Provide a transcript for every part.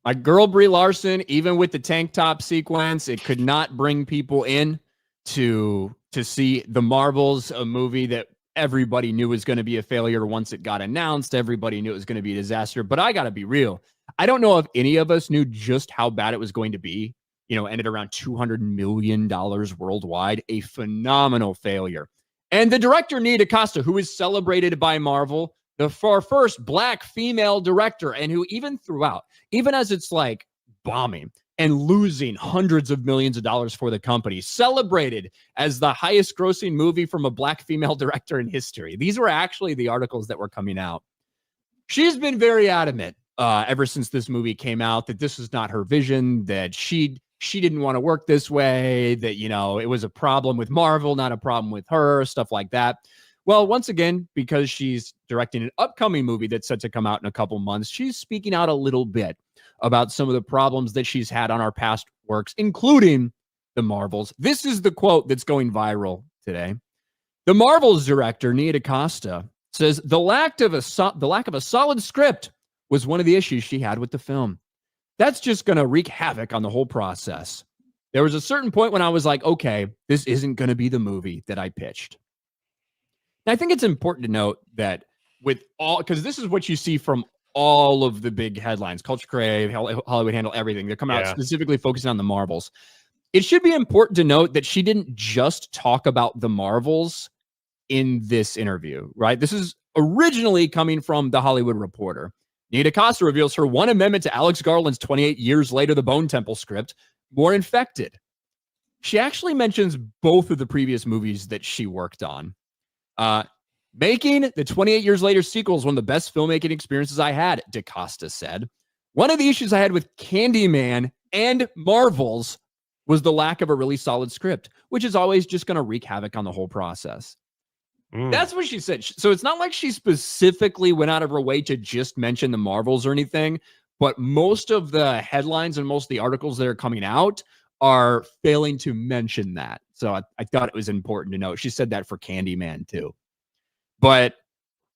My girl Brie Larson, even with the tank top sequence, it could not bring people in to see The Marvels, a movie that everybody knew was going to be a failure once it got announced. Everybody knew it was going to be a disaster. But I got to be real. I don't know if any of us knew just how bad it was going to be. Ended around $200 million worldwide, a phenomenal failure. And the director, Nia DaCosta, who is celebrated by Marvel, the first Black female director, and who even throughout, even as it's like bombing and losing hundreds of millions of dollars for the company, celebrated as the highest grossing movie from a Black female director in history. These were actually the articles that were coming out. She's been very adamant ever since this movie came out that this was not her vision, that she didn't want to work this way, that, it was a problem with Marvel, not a problem with her, stuff like that. Well, once again, because she's directing an upcoming movie that's set to come out in a couple months, she's speaking out a little bit about some of the problems that she's had on our past works, including The Marvels. This is the quote that's going viral today. The Marvels director, Nia DaCosta, says the lack of a solid script was one of the issues she had with the film. That's just going to wreak havoc on the whole process. There was a certain point when I was like, okay, this isn't going to be the movie that I pitched. And I think it's important to note that with all, because this is what you see from all of the big headlines, Culture Crave, Hollywood Handle, everything. They're coming out specifically focusing on the Marvels. It should be important to note that she didn't just talk about the Marvels in this interview, right? This is originally coming from The Hollywood Reporter. Nia DaCosta reveals her one amendment to Alex Garland's 28 years later The Bone Temple script, More Infected. She actually mentions both of the previous movies that she worked on. Making the 28 years later sequel is one of the best filmmaking experiences I had, DaCosta said. One of the issues I had with Candyman and Marvels was the lack of a really solid script, which is always just going to wreak havoc on the whole process. That's what she said. So it's not like she specifically went out of her way to just mention the Marvels or anything, but most of the headlines and most of the articles that are coming out are failing to mention that. So I thought it was important to note. She said that for Candyman too. But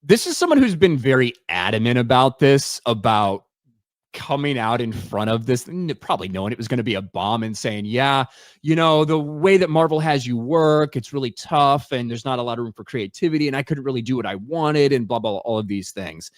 this is someone who's been very adamant about this, about coming out in front of this, probably knowing it was going to be a bomb and saying, yeah, the way that Marvel has you work, it's really tough and there's not a lot of room for creativity and I couldn't really do what I wanted and blah, blah, all of these things.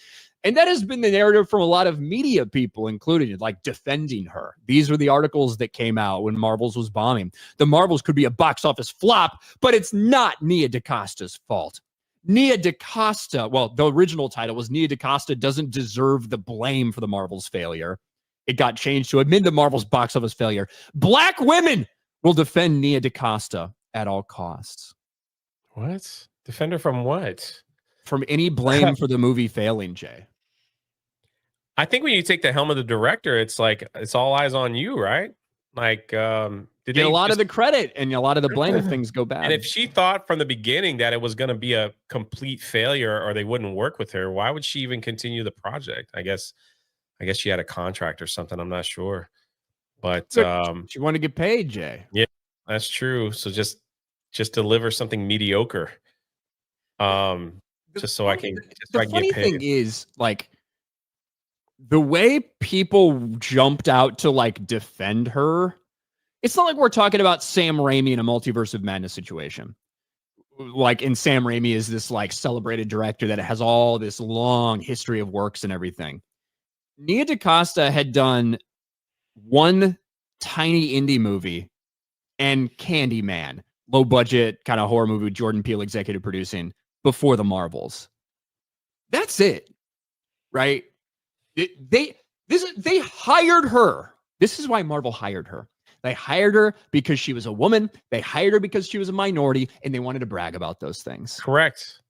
And that has been the narrative from a lot of media people, including like defending her. These were the articles that came out when Marvels was bombing. The Marvels could be a box office flop, but it's not Nia DaCosta's fault. Nia DaCosta, well, the original title was Nia DaCosta doesn't deserve the blame for the Marvels failure. It got changed to admit the Marvels box office failure. Black women will defend Nia DaCosta at all costs. What? Defend her from what? From any blame for the movie failing, Jay. I think when you take the helm of the director, it's like, it's all eyes on you, right? Like, did get a lot of the credit and a lot of the blame if things go bad. And if she thought from the beginning that it was going to be a complete failure or they wouldn't work with her, why would she even continue the project? I guess she had a contract or something. I'm not sure, but she wanted to get paid, Jay. Yeah, that's true. So just deliver something mediocre, just so I can. The funny thing is, like, the way people jumped out to like defend her. It's not like we're talking about Sam Raimi in a Multiverse of Madness situation. Like, in Sam Raimi is this like celebrated director that has all this long history of works and everything. Nia DaCosta had done one tiny indie movie and Candyman, low budget kind of horror movie with Jordan Peele executive producing before the Marvels. That's it, right? They hired her. This is why Marvel hired her. They hired her because she was a woman. They hired her because she was a minority, and they wanted to brag about those things. Correct.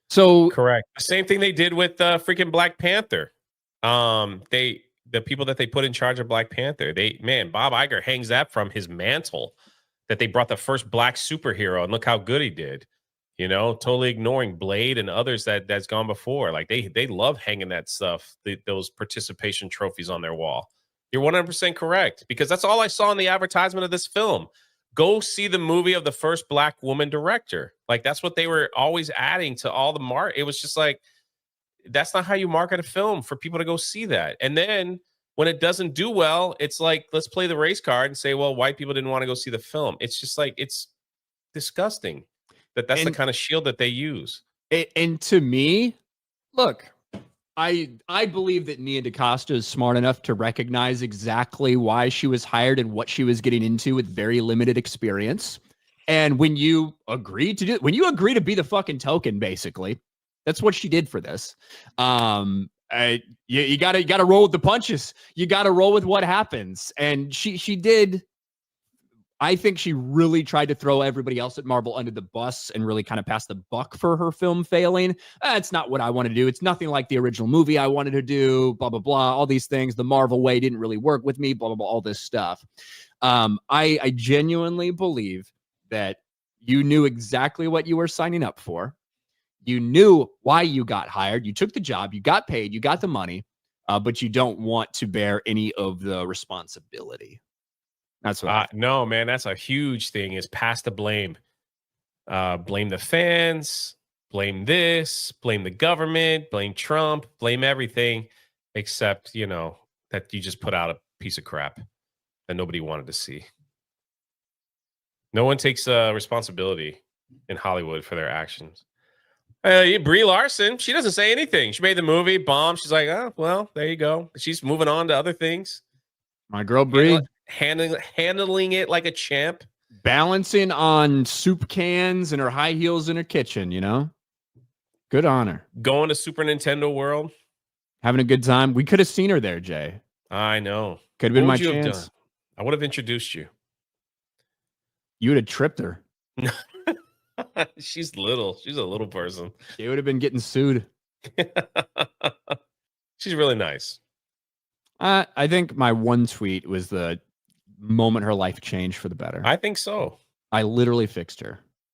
So correct. The same thing they did with freaking Black Panther. The people that they put in charge of Black Panther, Bob Iger hangs that from his mantle that they brought the first black superhero, and look how good he did. Totally ignoring Blade and others that's gone before. Like they love hanging that stuff, those participation trophies on their wall. You're 100% correct, because that's all I saw in the advertisement of this film. Go see the movie of the first Black woman director. Like, that's what they were always adding to all the It was just like, that's not how you market a film for people to go see that. And then when it doesn't do well, it's like, let's play the race card and say, well, white people didn't want to go see the film. It's just like, it's disgusting that's the kind of shield that they use. And to me, look, I believe that Nia DaCosta is smart enough to recognize exactly why she was hired and what she was getting into with very limited experience. And when you agree to be the fucking token, basically, that's what she did for this. You gotta roll with the punches. You gotta roll with what happens. And she did. I think she really tried to throw everybody else at Marvel under the bus and really kind of pass the buck for her film failing. That's not what I want to do. It's nothing like the original movie I wanted to do, blah, blah, blah, all these things. The Marvel way didn't really work with me, blah, blah, blah, all this stuff. I genuinely believe that you knew exactly what you were signing up for. You knew why you got hired. You took the job, you got paid, you got the money, but you don't want to bear any of the responsibility. That's what no, man, that's a huge thing, is pass the blame. Blame the fans, blame this, blame the government, blame Trump, blame everything, except, that you just put out a piece of crap that nobody wanted to see. No one takes responsibility in Hollywood for their actions. Brie Larson, she doesn't say anything. She made the movie, bomb. She's like, oh, well, there you go. She's moving on to other things. My girl Brie. Handling it like a champ. Balancing on soup cans and her high heels in her kitchen, Good on her. Going to Super Nintendo World. Having a good time. We could have seen her there, Jay. I know. Could have been my chance. I would have introduced you. You would have tripped her. She's little. She's a little person. She would have been getting sued. She's really nice. I think my one tweet was the moment her life changed for the better. I think so. I literally fixed her.